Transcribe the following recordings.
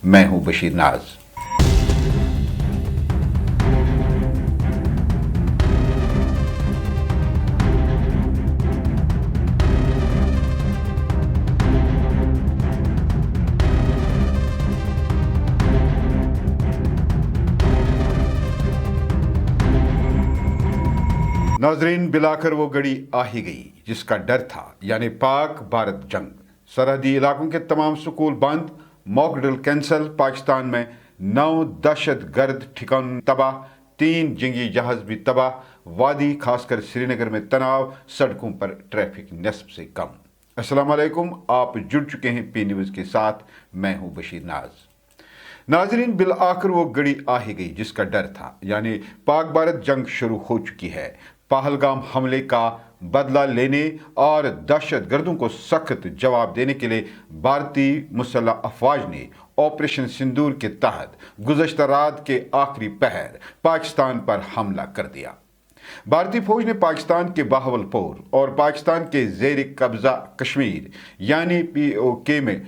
मैं हूं बशीर नाज। नाजरीन, बिलाकर वो घड़ी आ ही गई जिसका डर था, यानी पाक भारत जंग। सरहदी इलाकों के तमाम स्कूल बंद, मॉक ड्रिल कैंसल, पाकिस्तान में 9 दहशत गर्द ठिकाने तबाह, 3 जंगी जहाज भी तबाह, वादी खासकर श्रीनगर में तनाव, सड़कों पर ट्रैफिक नस्ब से कम। अस्सलाम वालेकुम, आप जुड़ चुके हैं पी न्यूज़ के साथ, मैं हूं बशीर नाज। नाजरीन, बिल आखिर वो घड़ी आ ही गई जिसका डर था, यानी पाक भारत जंग शुरू हो चुकी है। पहलगाम हमले का बदला लेने और दहशत गर्दों को सख्त जवाब देने के लिए भारतीय मुसल्लह अफवाज ने ऑपरेशन सिंदूर के तहत गुज़श्ता रात के आखिरी पहर पाकिस्तान पर हमला कर दिया। भारतीय फौज ने पाकिस्तान के बहावलपुर और पाकिस्तान के ज़ेर कब्जा कश्मीर यानी POK में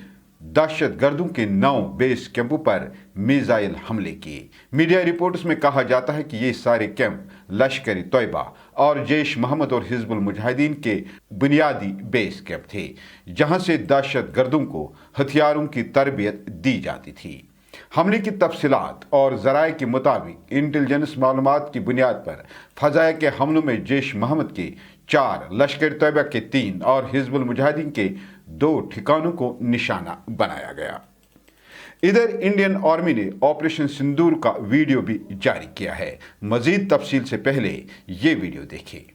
दहशत गर्दों के 9 बेस कैंपों पर मिसाइल हमले किए। मीडिया रिपोर्ट्स में कहा जाता है कि ये सारे कैंप लश्कर तैयबा और जैश मोहम्मद और हिजबुल मुजाहिदीन के बुनियादी बेस कैंप थे, जहां से दहशत गर्दों को हथियारों की तरबियत दी जाती थी। हमले की तफसीलात और ज़राए के मुताबिक इंटेलिजेंस मालूमात की बुनियाद पर फ़ज़ाया के हमलों में जैश मोहम्मद के 4, लश्कर तैयबा के 3 और हिजबुल मुजाहिदीन के 2 ठिकानों को निशाना बनाया गया। इधर इंडियन आर्मी ने ऑपरेशन सिंदूर का वीडियो भी जारी किया है। मजीद तफसील से पहले ये वीडियो देखिए।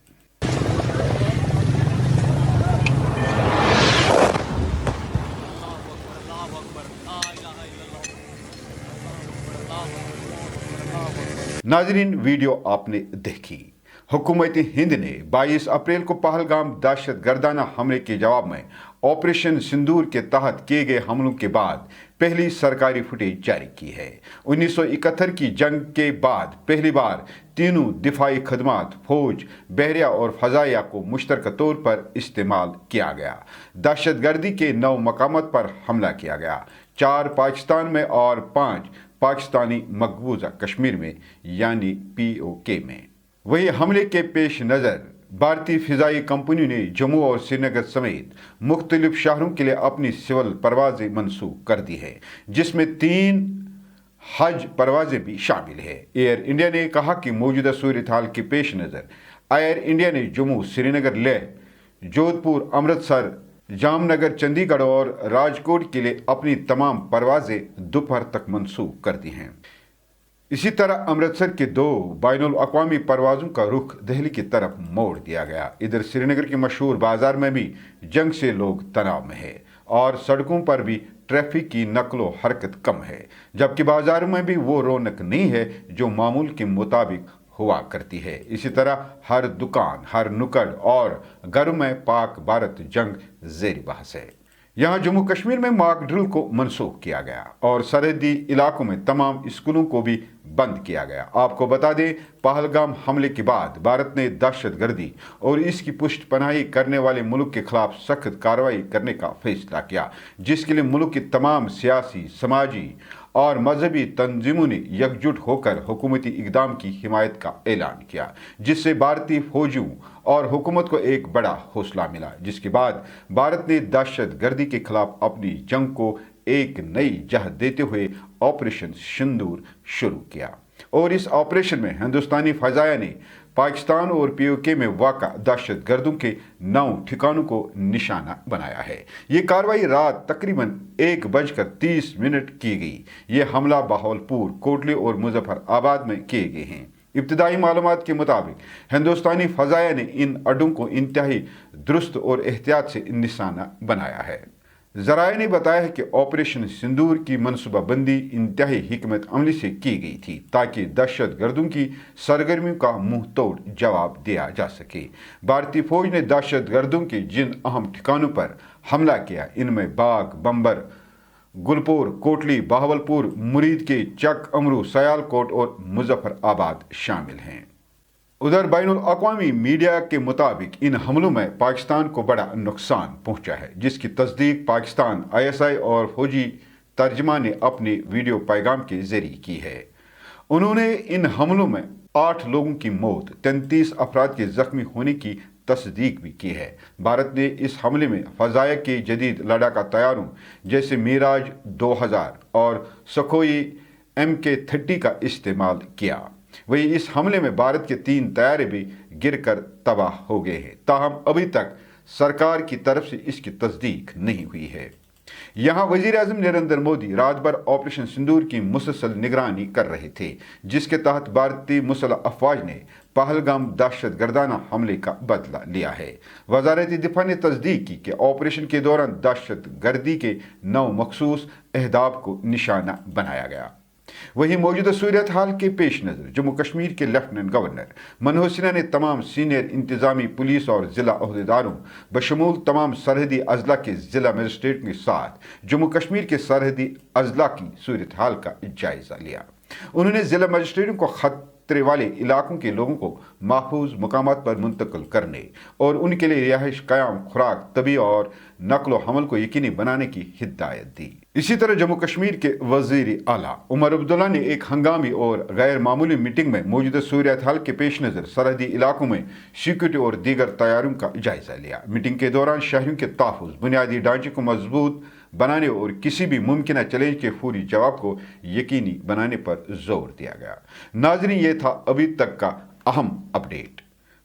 नाजरीन, वीडियो आपने देखी। हुकूमत हिंद ने 22 अप्रैल को पहलगाम दहशत गर्दाना हमले के जवाब में ऑपरेशन सिंदूर के तहत किए गए हमलों के बाद पहली सरकारी फुटेज जारी की है। 1971 की जंग के बाद पहली बार तीनों दिफाई खदमात, फौज, बहरिया और फ़ज़ाया को मुश्तरका तौर पर इस्तेमाल किया गया। दहशत गर्दी के 9 मकामात पर हमला किया गया, 4 पाकिस्तान में और 5 पाकिस्तानी मकबूजा कश्मीर में यानी POK में। वही हमले के पेश नज़र भारतीय फ़िज़ाई कंपनी ने जम्मू और श्रीनगर समेत मुख्तलिफ शहरों के लिए अपनी सिविल परवाज़ें मनसूख कर दी है, जिसमें 3 हज परवाज़ें भी शामिल है। एयर इंडिया ने कहा कि मौजूदा सूरत हाल के पेश नज़र एयर इंडिया ने जम्मू, श्रीनगर, लेह, जोधपुर, अमृतसर, जामनगर, चंडीगढ़ और राजकोट के लिए अपनी तमाम परवाज़ें दोपहर तक मनसूख कर दी हैं। इसी तरह अमृतसर के 2 बैनुल अक़वामी परवाज़ों का रुख दिल्ली की तरफ मोड़ दिया गया। इधर श्रीनगर के मशहूर बाज़ार में भी जंग से लोग तनाव में है और सड़कों पर भी ट्रैफिक की नकलो हरकत कम है, जबकि बाज़ारों में भी वो रौनक नहीं है जो मामूल के मुताबिक हुआ करती है। इसी तरह हर दुकान, हर नुक्कड़ और घरों में पाक भारत जंग ज़ेर बहस है। यहाँ जम्मू कश्मीर में मॉक ड्रिल को मनसूख किया गया और सरहदी इलाकों में तमाम स्कूलों को भी बंद किया गया। आपको बता दें, पहलगाम हमले के बाद भारत ने दहशत गर्दी और इसकी पुष्टपनाही करने वाले मुल्क के खिलाफ सख्त कार्रवाई करने का फैसला किया, जिसके लिए मुल्क की तमाम सियासी, समाजी और मजहबी तंजीमों ने एकजुट होकर हुकूमती इक़दाम की हिमायत का ऐलान किया, जिससे भारतीय फौजियों और हुकूमत को एक बड़ा हौसला मिला। जिसके बाद भारत ने दहशत गर्दी के खिलाफ अपनी जंग को एक नई जहत देते हुए ऑपरेशन सिंदूर शुरू किया और इस ऑपरेशन में हिंदुस्तानी फ़ज़ाया ने पाकिस्तान और POK में वाक़ा दहशत गर्दों के 9 ठिकानों को निशाना बनाया है। ये कार्रवाई रात तकरीबन 1:30 की गई। ये हमला बहावलपुर, कोटली और मुजफ्फराबाद में किए गए हैं। इब्तदाई मालूमात के मुताबिक हिंदुस्तानी फ़ज़ाया ने इन अड्डों को इंतहाई दुरुस्त और एहतियात से निशाना बनाया है। ज़राए ने बताया है कि ऑपरेशन सिंदूर की मनसूबाबंदी इंतहाई हिकमत अमली से की गई थी ताकि दहशत गर्दों की सरगर्मियों का मुंह तोड़ जवाब दिया जा सके। भारतीय फौज ने दहशत गर्दों के जिन अहम ठिकानों पर हमला किया, इनमें बाग, बम्बर, गुलपुर, कोटली, बहावलपुर, मुरीद के चक अमरू, सयालकोट और मुजफ्फराबाद शामिल हैं। उधर बैनुल अक़वामी मीडिया के मुताबिक इन हमलों में पाकिस्तान को बड़ा नुकसान पहुंचा है, जिसकी तस्दीक पाकिस्तान, ISI और फौजी तर्जमा ने अपने वीडियो पैगाम के जरिए की है। उन्होंने इन हमलों में 8 लोगों की मौत, 33 अफराद के जख्मी होने की तस्दीक भी की है। भारत ने इस हमले में फ़ज़ाया के जदीद लड़ाका तैयारों जैसे मिराज 2000 और सखोई MK-30 का इस्तेमाल किया। वहीं इस हमले में भारत के 3 तैयारे भी गिरकर तबाह हो गए हैं। ताहम अभी तक सरकार की तरफ से इसकी तस्दीक नहीं हुई है। यहाँ वज़ीर-ए-आज़म नरेंद्र मोदी रात भर ऑपरेशन सिंदूर की मुसलसल निगरानी कर रहे थे, जिसके तहत भारतीय मुसल्लह अफवाज ने पहलगाम दहशतगर्दाना हमले का बदला लिया है। वज़ारत दिफा ने तस्दीक की कि ऑपरेशन के दौरान दहशतगर्दी के 9 मखसूस अहदाफ को निशाना बनाया गया। वहीं मौजूदा सूरत हाल के पेश नज़र जम्मू कश्मीर के लेफ्टिनेंट गवर्नर मनोज सिन्हा ने तमाम सीनियर इंतजामी पुलिस और ज़िला अहदेदारों बशमूल तमाम सरहदी अजला के ज़िला मजिस्ट्रेट के साथ जम्मू कश्मीर के सरहदी अजला की सूरत हाल का जायज़ा लिया। उन्होंने ज़िला मजिस्ट्रेटों को खतरे वाले इलाकों के लोगों को महफूज मकामात पर मुंतकिल करने और उनके लिए रिहाइश क़याम, खुराक, तबी और नकल व हमल को यकीनी बनाने की हिदायत दी। इसी तरह जम्मू कश्मीर के वज़ीर आला उमर अब्दुल्ला ने एक हंगामी और गैर मामूली मीटिंग में मौजूदा सूरत हाल के पेश नज़र सरहदी इलाकों में सिक्योरिटी और दीगर तैयारियों का जायज़ा लिया। मीटिंग के दौरान शहरियों के तहफ़्फ़ुज़, बुनियादी ढांचे को मजबूत बनाने और किसी भी मुमकिन चैलेंज के फौरी जवाब को यकीनी बनाने पर जोर दिया गया। नाज़रीन, ये था अभी तक का अहम अपडेट।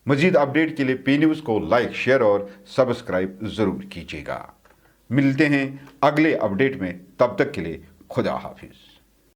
मज़ीद अपडेट के लिए पी न्यूज़ को लाइक, शेयर और सब्सक्राइब ज़रूर कीजिएगा। मिलते हैं अगले अपडेट में, तब तक के लिए खुदा हाफिज़।